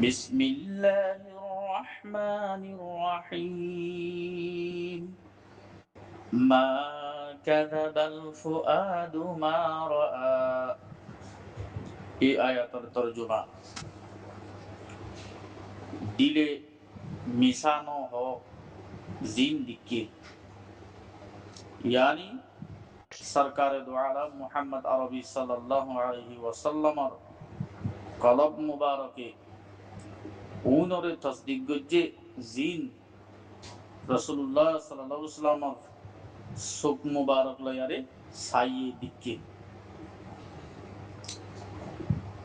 بسم الله الرحمن الرحيم ما كذب الفؤاد ما رأى এই আয়াতের তরজমা দিলে মিশানো হোক জিন দিকে यानी सरकार दो आलम मुहम्मद अरबी सल्लल्लाहु अलैहि वसल्लमर कलब मुबारके उनरे तस्दीक गज्जे জিন রাসূলুল্লাহ সাল্লাল্লাহু আলাইহি ওয়াসাল্লামর চোখ মুবারক লয়ারে ছাইয়ে দিকে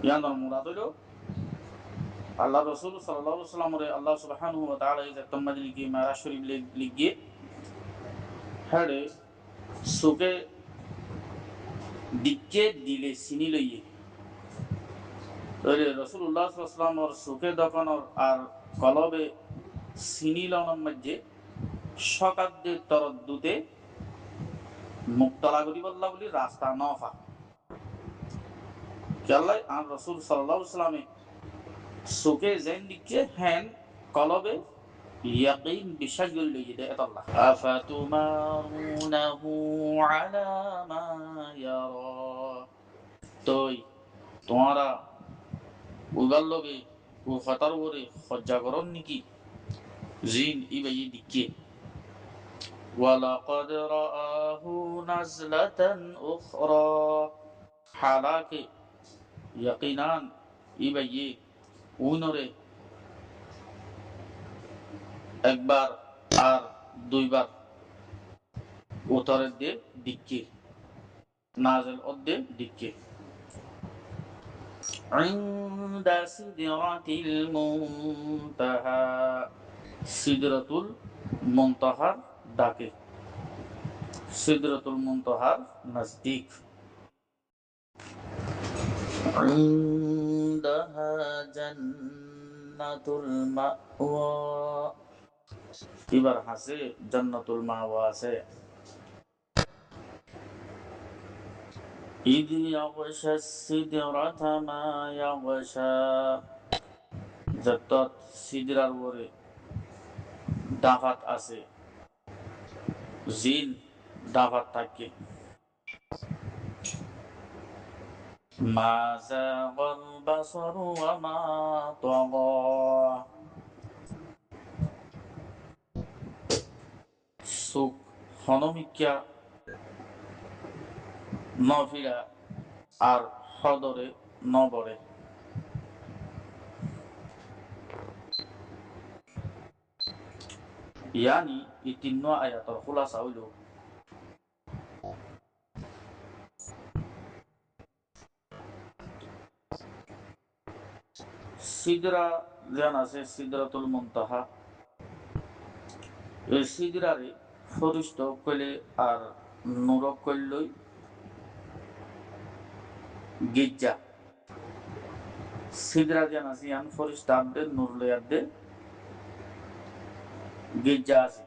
ইয়ানোর মুরাদ হইল আল্লাহ রসুল সাল্লাল্লাহু আলাইহি ওয়াসাল্লামরে আল্লাহ সুবহানাহু ওয়া তাআলা ইজা তম্মাদিল কি মারাজ শরীফ লিখিয়ে হেড়ে চোখে দিকে দিলে চিনি লইয়ে তাহলে রসুল্লাহ সাল্লাল্লাহু আলাইহি ওয়াসাল্লামর চোখে দোকানর আর কলবে চিনি লওয়ার মধ্যে শকাদ্দের তরদ্দুতে মুক্তলা করি বললা বলি রাস্তা নফা কেল্লাই আর রসুল সাল্লাল্লাহু আলাইহি ওয়াসাল্লামে চোখে যেন দিকে হেন কলবে ইয়াকিন বিশ্বাস করে লইয়ে দেয় আল্লাহ আফাতুমারুনাহু আলা মা ইয়ারা তই তোমারা উগাল লগে ও ফাতার ওরে হজ্জা করন নাকি জিন ইবাই দিকে ওয়ালাকাদ রাআহু নাজলাতান উখরা হালাকে ইয়াকিনান ইবাই উনরে একবার আর দুইবার উত্তরের দিকে নাজেল অদ্দে দিকে عند سدرة المنتهى সিদরাতুল মুনতাহার ডাকে সিদরাতুল মুনতাহার নজদীক عندها জান্নাতুল মাওয়া এবার হাসে জান্নাতুল মাওয়া আছে إذ يغشى السدرة ما يغشى যতত সিদরার উপরে ডাকাত আছে জিন ডাকাত থাকে মা যাগাল বাসারু ওয়া মা তাগা চোখ হনমিকা নফিরা আর হদরে নবরে ইয়ানি এই তিন আয়াতর খুলাসা হইল সিদরা যেন আছে সিদরাতুল মুনতাহা এই সিদরারে ফরিস্ত কইলে আর নূর কইলই গিজ্জা সিদরা যেন আছে ইয়ান ফরিস্ত আদে নূর লয়াদে গিজ্জা আছে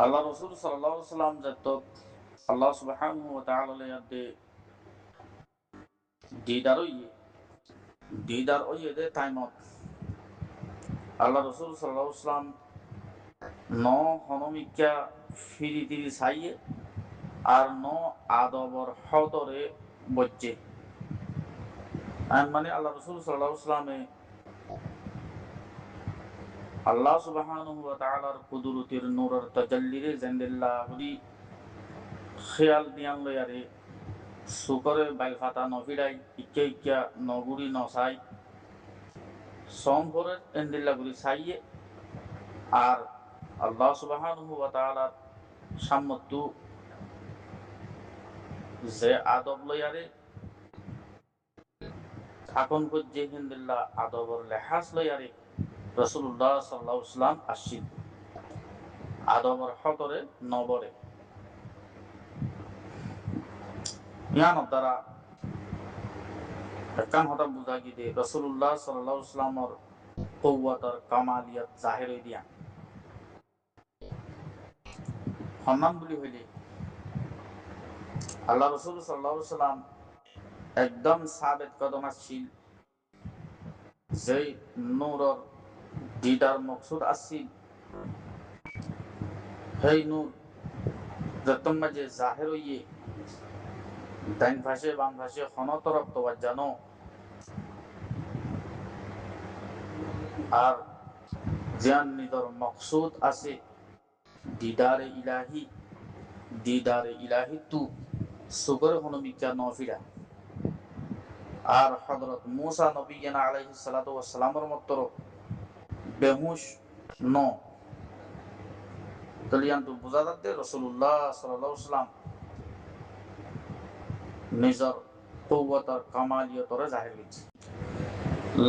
আল্লাহ রাসূল সাল্লাল্লাহু আলাইহি ওয়াসাল্লাম যত আল্লাহ সুবহানাহু ওয়া তাআলা লয়াদে দিদার ওই দে টাইমত আল্লাহ রসুল সাল্লাল্লাহু আলাইহি ওয়াসাল্লাম ন হনমিকা ফিরি তিরি চাইয়ে আর ন আদবর হদরে বজ্জে মানে আল্লাহ রসুল সাল্লাল্লাহু আলাইহি ওয়াসাল্লামে আল্লাহ সুবহানাহু ওয়া তাআলার কুদরতের নূরের তাজাল্লিরে জান্নাল্লাহ হরি খেয়াল দিয়ান লয়ারে সুকরে বাইল ফাতা নফিরাই ইক্কা ইক্কা নগুরি নসাই সম্পরের এন্দিল্লা গুলি চাইয়ে আর আল্লাহ সুবহানাহু ওয়া তাআলার সাম্মতু যে আদব লয়ারে থাকুন যে হিন্দিল্লা আদবর লেহাজ লয়ারে রাসূলুল্লাহ সাল্লাল্লাহু আলাইহি ওয়াসাল্লাম আসিল আদবর হতরে নবরে ইয়ান দ্বারা কান হতা বুঝা কি দে রাসূলুল্লাহ সাল্লাল্লাহু আলাইহি ওয়াসাল্লামর কুওয়াতর কামালিয়াত জাহির হই দিয়া সম্মান বলি হইলে আল্লাহ রাসূল সাল্লাল্লাহু আলাইহি ওয়াসাল্লাম একদম সাবেত কদম আসছিল যে নূরর দিদার মকসুদ আসছিল সেই নূর যতম মাঝে জাহের হইয়ে ডাইন ভাষে বাম ভাষে হন তরফ তোয়ার জানো আর জিয়ান নিদর মকসুদ আছে দিদারে ইলাহি তু সুগর হনুমিকা নফিরা আর হযরত মূসা নবিয়্যিনা আলাইহিস সালাতু ওয়াস সালামের মত্তর বেহুশ ন তলিয়ান্তু বুঝা যাচ্ছে রাসূলুল্লাহ সাল্লাল্লাহু আলাইহি ওয়াসাল্লাম নিজর কুওয়াত আর কামালিয়তরে জাহির হইছে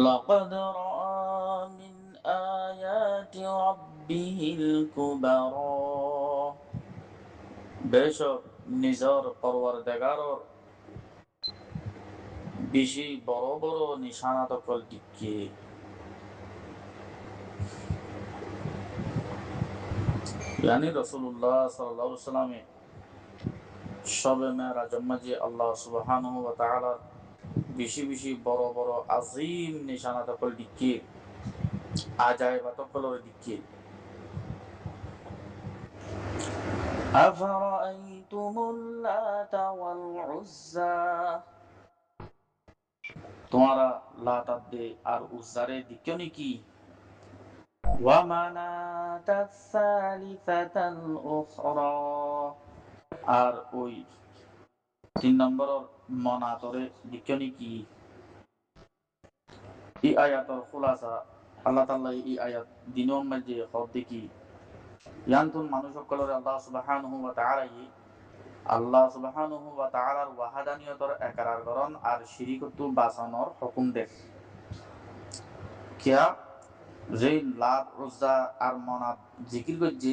লাকাদ রাআ মিন আয়াতি রাব্বিহিল কুবারা বেশক নিজর পরওয়ারদিগারর বেশি বড় বড় নিশানা দখল দিকে यानी रसूलुल्लाह सल्लल्लाहु अलैहि वसल्लम शबे मेराज माঝে আল্লাহ সুবহানাহু ওয়া তাআলার বেশি বেশি বড় বড় আজিম নিশানা দখল দিকে আজাইবা দখলের দিকে আফারাআইতুমুল লাতা ওয়াল উজ্জা তোমরা লাতাদে আর উজ্জারে দিকে নাকি ওয়া মানাতাস সালিসাতাল উখরা আর ওই 3 নম্বরের মনাতরে দিকে নাকি এই আয়াতের খুলাসা আল্লাহ তাআলা এই আয়াত দিনের মধ্যে হদ দেখি ইয়ান্তুন মানুষ সকলের আল্লাহ সুবহানাহু ওয়া তাআলার ওয়াহাদানিয়তর একরার করন আর শিরিকতু বাঁচানোর হুকুম দেন কিয়া যে লাভ উজ্জা আর মনাত জিকির করছে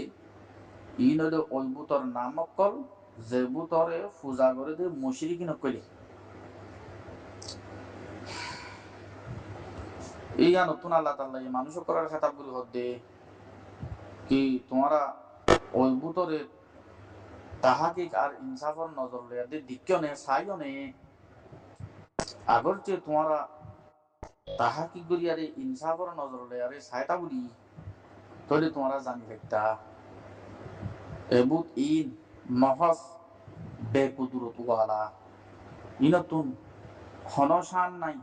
ইন হলো ওই বুতর নাম অকল যে বুতরে পূজা করে দে মুশরিকিন কইলে এই নতুন আল্লাহ তাআলা এই মানুষ সকলের খেতাবগুলো হদে কি তোমরা ওই বুতরে তাহাকিক আর ইনসাফর নজর লইয়া দে দিক্য নে সাইও নে আগর যে তোমরা তাহাকিক করিয়ারে ইনসাফর নজর লইয়ারে সাইতা বলি তলে তোমরা জানি একটা এবুত ইন মহস বেকুদরত ওয়ালা ইনতুন হনশান নাই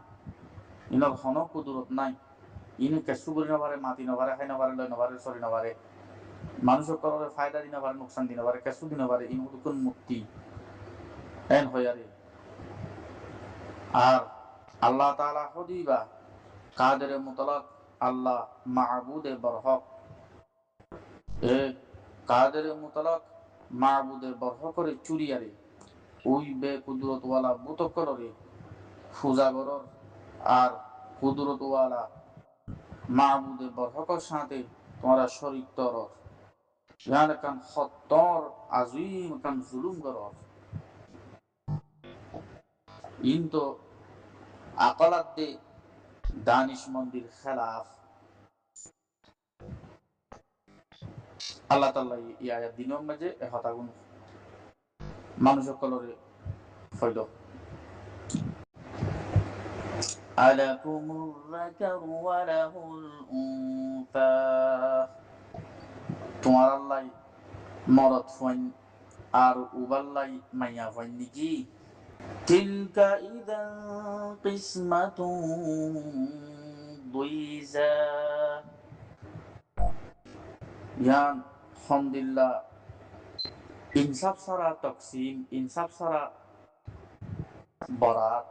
ইনর হন কুদরত নাই ইন কেসু করি নবারে মাতি নবারে খাই নবারে লয় নবারে সরি নবারে মানুষের করলে ফায়দা দিন পারে নোকসান দিন পারে কেসু দিন পারে ইন কোন মুক্তি এন হইয়ারে আর আল্লাহ তাআলা হদিবা কাদের মুতলাক আল্লাহ মাবুদে বরহক এ কাদের মুতলাক মাবুদে বরহক করে চুরিয়ারে ওই বে কুদরত ওয়ালা বুতকলরে ফুজাগরর আর কুদরত ওয়ালা মাবুদে বরহকর সাথে তোমরা শরীক তরর ইয়ান কান খত্তর আজিম কান জুলুম করর ইন তো আকলাত দে দানিশ মন্দির খেলাফ আল্লাহ তাআলা এই আয়াত দিনের মাঝে হতাগুন মানুষ সকলরে ফয়দ আলাকুমুর যাকারু ওয়া লাহুল উনসা তোমার আল্লাহ মরদ ফইন আর উবাল্লাই মাইয়া ফইন নাকি তিলকা ইযান কিসমাতুন দুইজা ইয়ান হামদুলিল্লাহ ইনসাফ সারা তকসিম ইনসাফ সারা বরাত